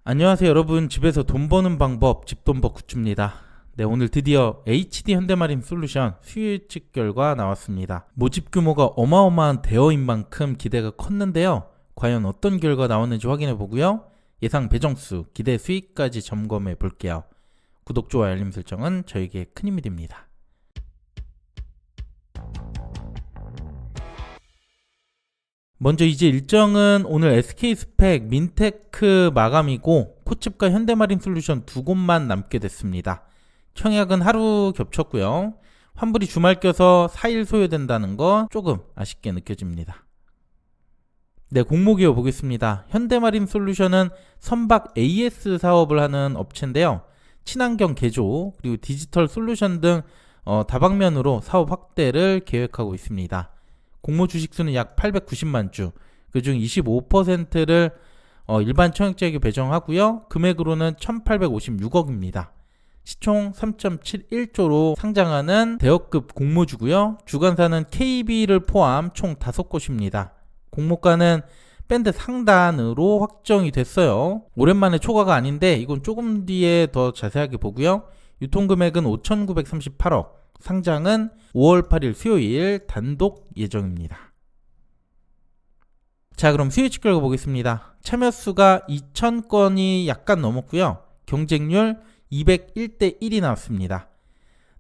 안녕하세요 여러분, 집에서 돈 버는 방법 집돈버 굿즈입니다. 네, 오늘 드디어 HD 현대마린 솔루션 수요 예측 결과 나왔습니다. 모집 규모가 어마어마한 대어인 만큼 기대가 컸는데요, 과연 어떤 결과 나왔는지 확인해 보고요, 예상 배정수, 기대 수익까지 점검해 볼게요. 구독, 좋아요, 알림 설정은 저에게 큰 힘이 됩니다. 먼저 이제 일정은 오늘 SK스펙, 민테크 마감이고 코칩과 현대마린 솔루션 두 곳만 남게 됐습니다. 청약은 하루 겹쳤고요. 환불이 주말 껴서 4일 소요된다는 거 조금 아쉽게 느껴집니다. 네, 공모기호 보겠습니다. 현대마린 솔루션은 선박 AS 사업을 하는 업체인데요, 친환경 개조 그리고 디지털 솔루션 등 다방면으로 사업 확대를 계획하고 있습니다. 공모 주식수는 약 890만 주, 그중 25%를 일반 청약자에게 배정하고요. 금액으로는 1856억입니다. 시총 3.71조로 상장하는 대여급 공모주고요. 주관사는 KB를 포함 총 5곳입니다. 공모가는 밴드 상단으로 확정이 됐어요. 오랜만에 초과가 아닌데 이건 조금 뒤에 더 자세하게 보고요. 유통금액은 5,938억, 상장은 5월 8일 수요일 단독 예정입니다. 자, 그럼 수요 예측 결과 보겠습니다. 참여 수가 2,000건이 약간 넘었고요. 경쟁률 201대 1이 나왔습니다.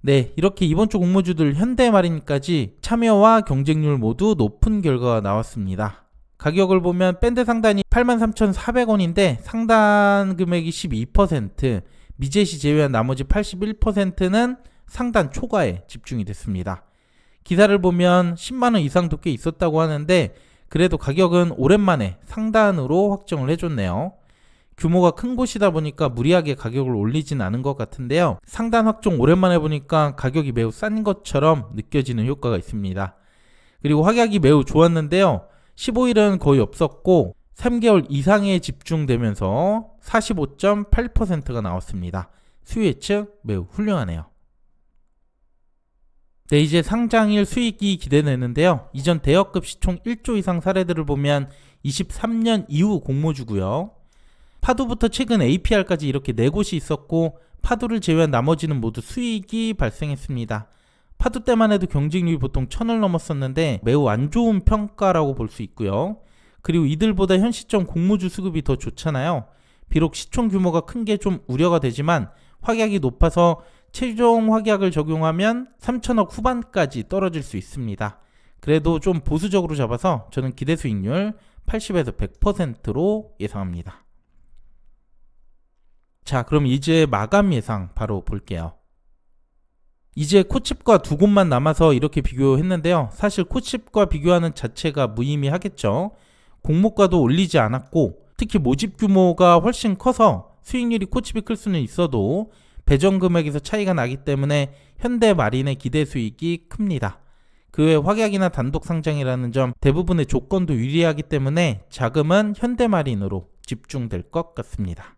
네, 이렇게 이번 주 공모주들 현대마린까지 참여와 경쟁률 모두 높은 결과가 나왔습니다. 가격을 보면 밴드 상단이 83,400원인데 상단 금액이 12%, 미제시 제외한 나머지 81%는 상단 초과에 집중이 됐습니다. 기사를 보면 10만원 이상도 꽤 있었다고 하는데 그래도 가격은 오랜만에 상단으로 확정을 해줬네요. 규모가 큰 곳이다 보니까 무리하게 가격을 올리진 않은 것 같은데요, 상단 확정 오랜만에 보니까 가격이 매우 싼 것처럼 느껴지는 효과가 있습니다. 그리고 확약이 매우 좋았는데요, 15일은 거의 없었고 3개월 이상에 집중되면서 45.8%가 나왔습니다. 수요 예측 매우 훌륭하네요. 네, 이제 상장일 수익이 기대되는데요, 이전 대여급 시총 1조 이상 사례들을 보면 23년 이후 공모주고요. 파도부터 최근 APR까지 이렇게 4곳이 있었고 파도를 제외한 나머지는 모두 수익이 발생했습니다. 파도 때만 해도 경쟁률이 보통 1000을 넘었었는데 매우 안 좋은 평가라고 볼 수 있고요. 그리고 이들보다 현 시점 공모주 수급이 더 좋잖아요. 비록 시총 규모가 큰 게 좀 우려가 되지만 확약이 높아서 최종 확약을 적용하면 3천억 후반까지 떨어질 수 있습니다. 그래도 좀 보수적으로 잡아서 저는 기대 수익률 80에서 100%로 예상합니다. 자, 그럼 이제 마감 예상 바로 볼게요. 이제 코칩과 두 곳만 남아서 이렇게 비교했는데요, 사실 코칩과 비교하는 자체가 무의미하겠죠. 공모가도 올리지 않았고 특히 모집 규모가 훨씬 커서 수익률이 코칩이 클 수는 있어도 배정 금액에서 차이가 나기 때문에 현대마린의 기대 수익이 큽니다. 그 외 확약이나 단독 상장이라는 점 대부분의 조건도 유리하기 때문에 자금은 현대마린으로 집중될 것 같습니다.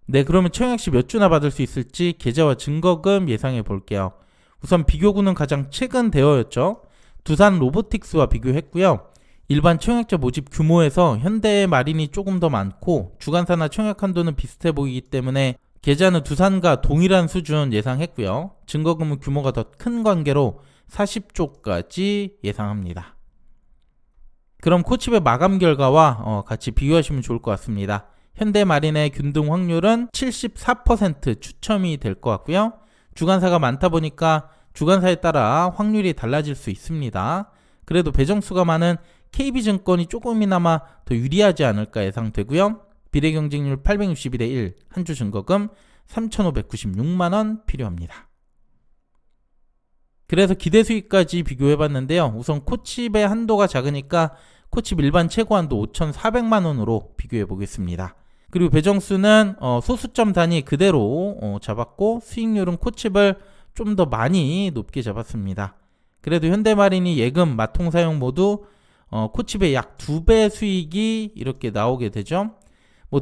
네, 그러면 청약 시 몇 주나 받을 수 있을지 계좌와 증거금 예상해 볼게요. 우선 비교군은 가장 최근 대여였죠. 두산 로보틱스와 비교했고요. 일반 청약자 모집 규모에서 현대마린이 조금 더 많고 주관사나 청약 한도는 비슷해 보이기 때문에 계좌는 두산과 동일한 수준 예상했고요. 증거금은 규모가 더 큰 관계로 40조까지 예상합니다. 그럼 코칩의 마감 결과와 같이 비교하시면 좋을 것 같습니다. 현대마린의 균등 확률은 74% 추첨이 될 것 같고요. 주관사가 많다 보니까 주관사에 따라 확률이 달라질 수 있습니다. 그래도 배정수가 많은 KB증권이 조금이나마 더 유리하지 않을까 예상되고요. 비례경쟁률 862대 1, 한 주 증거금 3,596만원 필요합니다. 그래서 기대 수익까지 비교해봤는데요, 우선 코칩의 한도가 작으니까 코칩 일반 최고 한도 5,400만원으로 비교해보겠습니다. 그리고 배정수는 소수점 단위 그대로 잡았고 수익률은 코칩을 좀 더 많이 높게 잡았습니다. 그래도 현대마린이 예금, 마통 사용 모두 코칩의 약 2배 수익이 이렇게 나오게 되죠.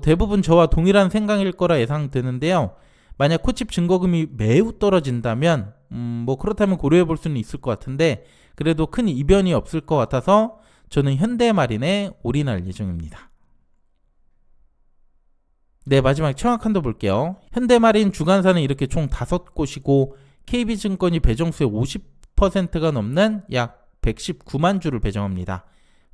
대부분 저와 동일한 생각일 거라 예상되는데요, 만약 코칩 증거금이 매우 떨어진다면 그렇다면 고려해 볼 수는 있을 것 같은데 그래도 큰 이변이 없을 것 같아서 저는 현대마린에 올인할 예정입니다. 네, 마지막 청약 한도 볼게요. 현대마린 주관사는 이렇게 총 5곳이고 KB증권이 배정수의 50%가 넘는 약 119만 주를 배정합니다.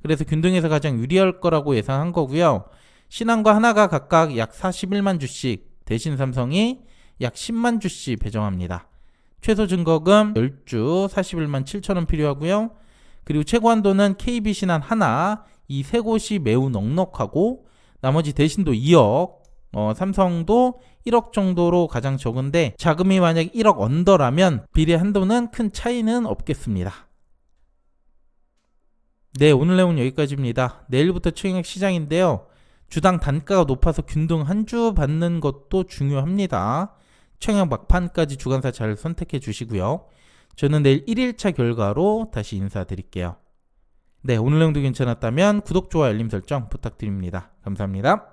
그래서 균등에서 가장 유리할 거라고 예상한 거고요. 신한과 하나가 각각 약 41만 주씩, 대신 삼성이 약 10만 주씩 배정합니다. 최소 증거금 10주 41만 7천 원 필요하고요. 그리고 최고 한도는 KB, 신한, 하나 이 세 곳이 매우 넉넉하고 나머지 대신도 2억, 삼성도 1억 정도로 가장 적은데 자금이 만약 1억 언더라면 비례 한도는 큰 차이는 없겠습니다. 네, 오늘 내용은 여기까지입니다. 내일부터 청약 시장인데요. 주당 단가가 높아서 균등 한 주 받는 것도 중요합니다. 청약 막판까지 주관사 잘 선택해 주시고요. 저는 내일 1일차 결과로 다시 인사드릴게요. 네, 오늘 내용도 괜찮았다면 구독, 좋아요, 알림 설정 부탁드립니다. 감사합니다.